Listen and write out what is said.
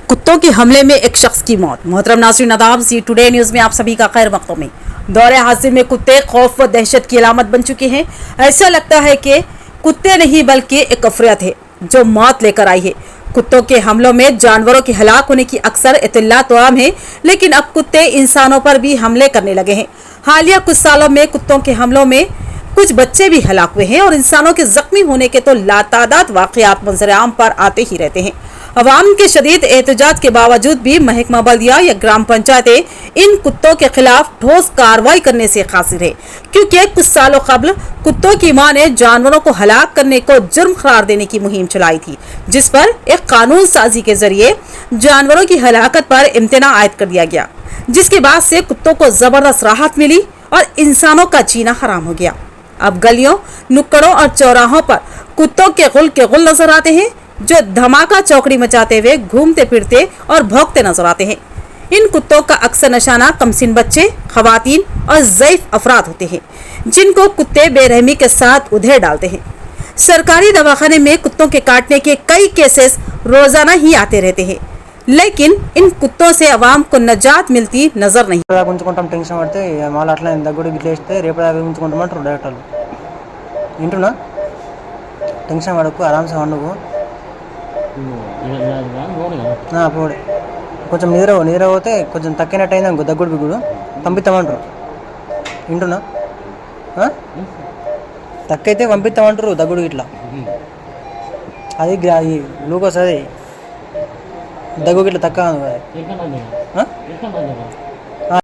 कुत्तों के हमले में एक शख्स की मौत। मोहतरम नाज़रीन आदाब, जी टुडे न्यूज़ में आप सभी का खैर मक़दम है। दौरे हाजिर में कुत्ते खौफ व दहशत की अलामत बन चुके हैं। ऐसा लगता है कि कुत्ते नहीं बल्कि एक अफरत है जो मौत लेकर आई है। कुत्तों के हमलों में जानवरों के हलाक होने की अक्सर इत्तला तो आम है, लेकिन अब कुत्ते इंसानों पर भी हमले करने लगे हैं। हालिया कुछ सालों में कुत्तों के हमलों में कुछ बच्चे भी हलाक हुए हैं और इंसानों के जख्मी होने के तो लातादाद वाक़यात मंजर आम पर आते ही रहते हैं। अवाम के शदीद एहतजाज के बावजूद भी महकमा बल्दिया या ग्राम पंचायतें इन कुत्तों के खिलाफ ठोस कार्रवाई करने से कासिर है, क्योंकि कुछ सालों कबल कुत्तों की मां ने जानवरों को हलाक करने को जुर्म करार देने की मुहिम चलाई थी, जिस पर एक कानून साजी के जरिए जानवरों की हलाकत पर इम्तना आयद कर दिया गया, जिसके बाद से कुत्तों को जबरदस्त राहत मिली और इंसानों का जीना हराम हो गया। अब गलियों, नुक्कड़ों और चौराहों पर कुत्तों के गुल नजर आते हैं, जो धमाका चौकड़ी मचाते हुए घूमते फिरते और भौंकते नजर आते हैं। इन कुत्तों का अक्सर निशाना कमसिन बच्चे, खवातीन और ज़ईफ अफराद होते हैं, जिनको कुत्ते बेरहमी के साथ उधेड़ डालते हैं। सरकारी दवाखाने में कुत्तों के काटने के कई केसेस रोजाना ही आते रहते हैं, लेकिन इन कुत्तों से अवाम को नजात मिलती नजर नहीं। టెన్షన్ పడితే మళ్ళీ అట్లా దగ్గర గిట్ల వేస్తే రేపు దాకా ఉంచుకుంటామంటారు డైరెక్టర్లు. వింటున్నా, టెన్షన్ పడకు, ఆరామ్సే వండుకు. పోడే కొంచెం నిద్ర పోతే కొంచెం తక్కినట్టు అయింది అనుకో, దగ్గుడు బిగ్గుడు పంపిస్తామంటారు. వింటున్నా, తక్కైతే పంపిస్తామంటారు దగ్గుడు ఇట్లా. అది గ్లూకోజ్, అది దగ్గు గిట్ల తక్కువ.